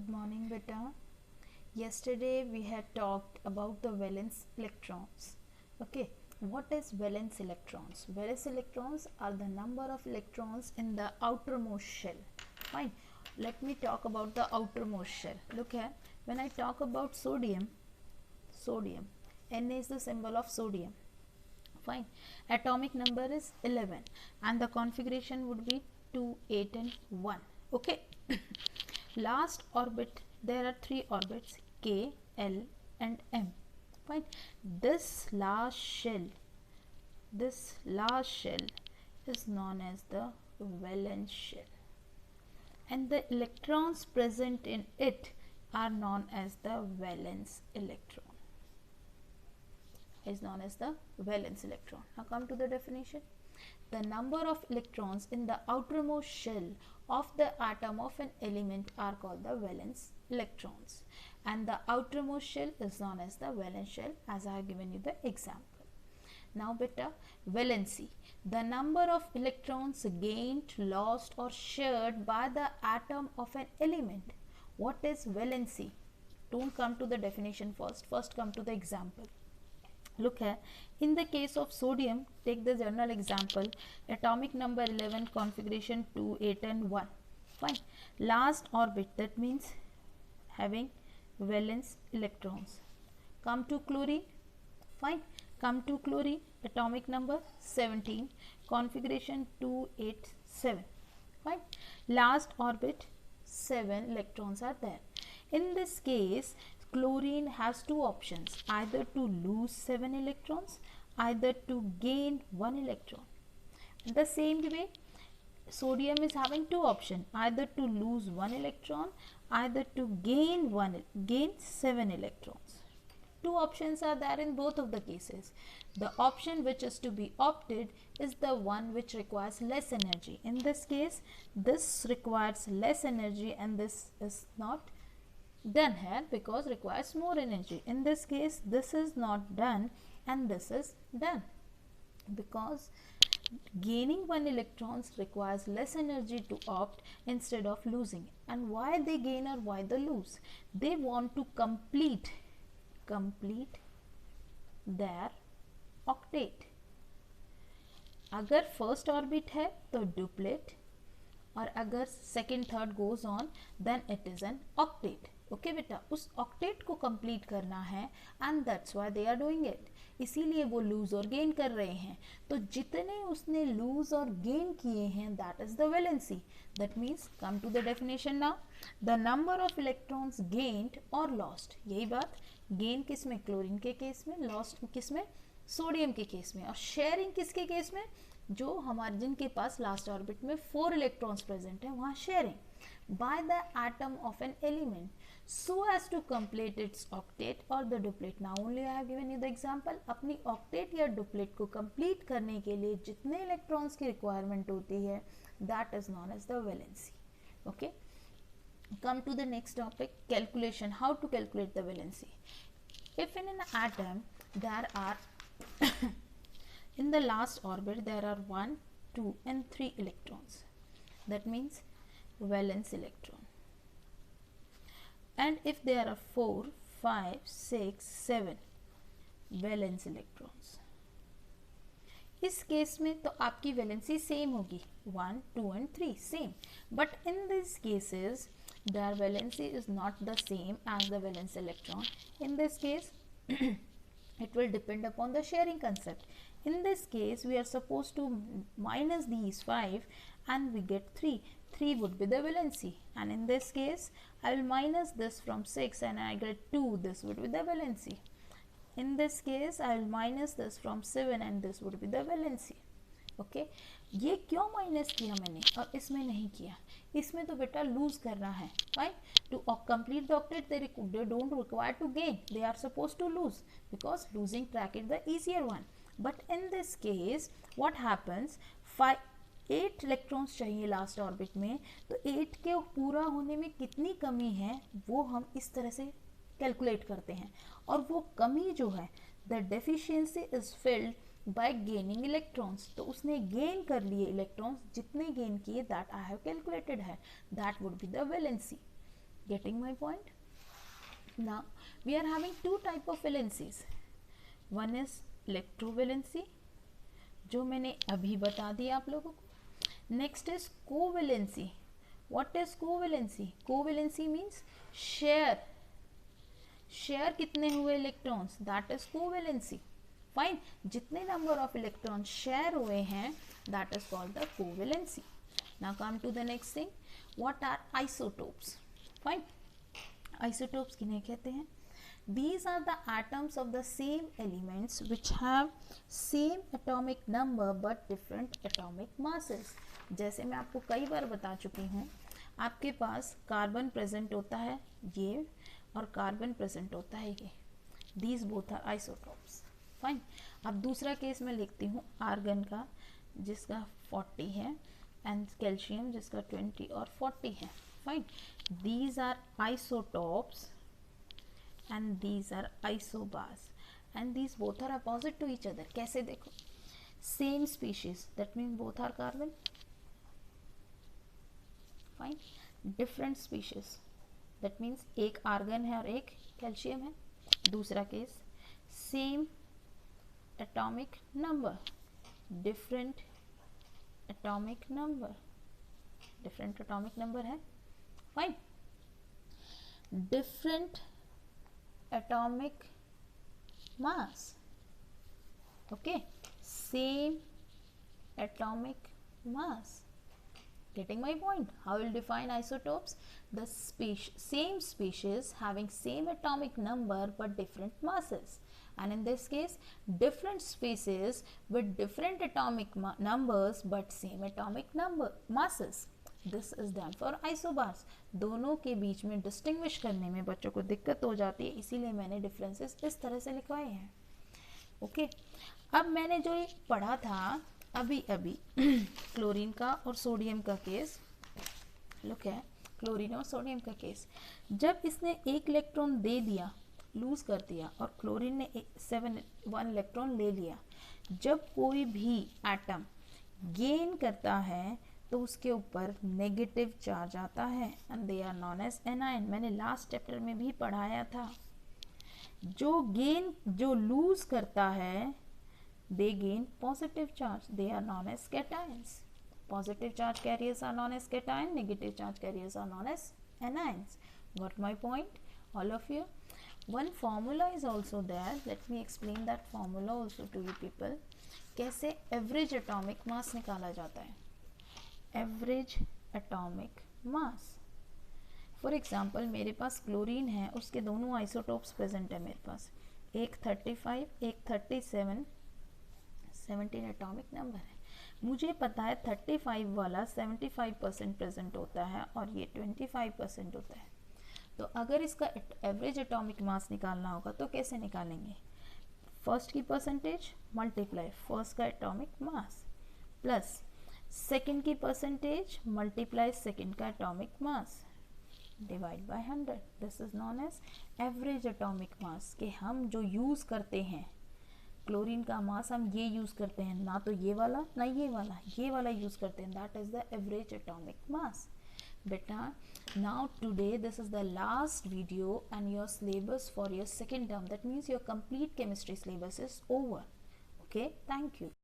Good morning, beta. Yesterday we had talked about the valence electrons. Okay, what is valence electrons? Valence electrons are the number of electrons in the outermost shell. Fine. Let me talk about the outermost shell. Look here. When I talk about sodium, Na is the symbol of sodium. Fine. Atomic number is 11 and the configuration would be 2, 8 and 1. Okay. Last orbit, there are 3 orbits K, L and M. Fine. This last shell is known as the valence shell, and the electrons present in it are known as the valence electron. Now come to the definition. The number of electrons in the outermost shell of the atom of an element are called the valence electrons, and the outermost shell is known as the valence shell, as I have given you the example. Now beta, valency, the number of electrons gained, lost or shared by the atom of an element. What is valency? Don't come to the definition first come to the example. Look here, in the case of sodium, take the general example, atomic number 11, configuration 2, 8 and 1. Fine. Last orbit, that means having valence electrons. Come to chlorine. Fine. Come to chlorine, atomic number 17, configuration 2, 8, 7. Fine. Last orbit, 7 electrons are there. In this case, chlorine has 2 options, either to lose 7 electrons, either to gain 1 electron. In the same way, sodium is having 2 options, either to lose 1 electron, either to gain 7 electrons. 2 options are there in both of the cases. The option which is to be opted is the one which requires less energy. In this case, this requires less energy and this is not done here because requires more energy. In this case, this is not done and this is done because gaining 1 electrons requires less energy to opt instead of losing. And why they gain or why they lose? They want to complete their octet. अगर first orbit है तो duplet, और अगर second third goes on then it is an octet. Okay बेटा, उस octet को complete करना है and that's why they are doing it. इसीलिए वो लूज और गेन कर रहे हैं. तो जितने उसने लूज और गेन किए हैं that is the valency. That means come to the definition now. The number of electrons gained और लॉस्ट. यही बात, गेन किस में? क्लोरीन के केस में. लॉस्ट किस में? सोडियम के केस में. और शेयरिंग किसके केस में? जो हमारे जिनके पास लास्ट ऑर्बिट में 4 इलेक्ट्रॉन्स प्रेजेंट है, वहां sharing by the atom of an element so as to complete its octet or the duplet. Now only I have given you the example. अपनी octet या duplet को complete करने के लिए जितने electrons की requirement होती है that is known as the valency. Okay. Come to the next topic, calculation. How to calculate the valency? If in an atom there are in the last orbit there are 1, 2 and 3 electrons. That means valence electron. And if there are 4, 5, 6, 7 valence electrons, इस case में तो आपकी valency same होगी 1, 2 and 3 same. But in these cases their valency is not the same as the valence electron. In this case it will depend upon the sharing concept. In this case we are supposed to minus these 5 and we get 3. 3 would be the valency, and in this case I will minus this from 6 and I get 2. This would be the valency. In this case I will minus this from 7 and this would be the valency. Okay. ये क्यों minus किया मैंने और इसमें नहीं किया? इसमें तो बेटा लूज करना है. Fine. To complete the octet they don't require to gain. They are supposed to lose because losing track is the easier one. But in this case what happens? 8 electrons चाहिए लास्ट ऑर्बिट में, तो 8 के पूरा होने में कितनी कमी है वो हम इस तरह से कैलकुलेट करते हैं. और वो कमी जो है, the deficiency is filled by gaining electrons. तो उसने गेन कर लिए इलेक्ट्रॉन्स, जितने गेन किए दैट आई हैव कैलकुलेटेड है, that would be the valency. Getting my point? Now we are having two type of valencies. One is electrovalency, जो मैंने अभी बता दिया आप लोगों को. Next is covalency. What is covalency? Covalency means share कितने हुए electrons, that is covalency. Fine, जितने नंबर ऑफ इलेक्ट्रॉन शेयर हुए हैं, that is called the covalency. Now come to the next thing, what are isotopes. Fine, isotopes किन्हें कहते हैं? These are the atoms of the same elements which have same atomic number but different atomic masses. जैसे मैं आपको कई बार बता चुकी हूँ, आपके पास कार्बन प्रेजेंट होता है ये, और कार्बन प्रेजेंट होता है ये. These both are isotopes. Fine. अब दूसरा केस मैं लिखती हूँ आर्गन का, जिसका 40 है, एंड कैल्शियम जिसका 20 और 40 है. Fine. These are isotopes and these are isobars, and these both are opposite to each other. कैसे देखो, same species, that means both are carbon. Fine. Different species, that means एक argon है और एक calcium है. दूसरा case, same atomic number, different atomic number, different atomic number है. Fine. Different atomic mass. Okay, same atomic mass. Getting my point? How will define isotopes? The same species having same atomic number but different masses, and in this case different species with different atomic numbers but same atomic number masses. This is done for isobars. दोनों के बीच में distinguish करने में बच्चों को दिक्कत हो जाती है, इसीलिए मैंने डिफरेंसेस इस तरह से लिखवाए हैं. ओके, अब मैंने जो ये पढ़ा था अभी अभी क्लोरीन का और सोडियम का केस, लुक है, क्लोरीन और सोडियम का केस. जब इसने एक इलेक्ट्रॉन दे दिया, लूज कर दिया, और क्लोरीन ने 1 इलेक्ट्रॉन ले लिया, जब कोई भी एटम गेन करता है तो उसके ऊपर नेगेटिव चार्ज आता है, and they are known as anion. मैंने लास्ट चैप्टर में भी पढ़ाया था. जो लूज करता है, they gain positive charge, they are known as cations. Positive charge carriers are known as cation, negative charge carriers are known as anions. Got my point all of you? One formula is also there. Let me explain that formula also to you people. कैसे average atomic मास निकाला जाता है? Average atomic mass. For example मेरे पास chlorine है, उसके दोनों isotopes present है मेरे पास, एक 35 एक 37, 17 एटॉमिक नंबर है. मुझे पता है 35 वाला 75% प्रेजेंट होता है और ये 25% होता है. तो अगर इसका एवरेज एटॉमिक मास निकालना होगा तो कैसे निकालेंगे? फर्स्ट की परसेंटेज मल्टीप्लाई फर्स्ट का एटॉमिक मास, प्लस सेकेंड की परसेंटेज मल्टीप्लाई सेकेंड का atomic mass, divide by 100. This is known as average atomic mass. कि हम जो यूज़ करते हैं क्लोरीन का मास, हम ये यूज़ करते हैं, ना तो ये वाला ना ये वाला यूज़ करते हैं. That is the average atomic mass. Beta, now today this is the last video and your syllabus for your second term. That means your complete chemistry syllabus is over. Okay, thank you.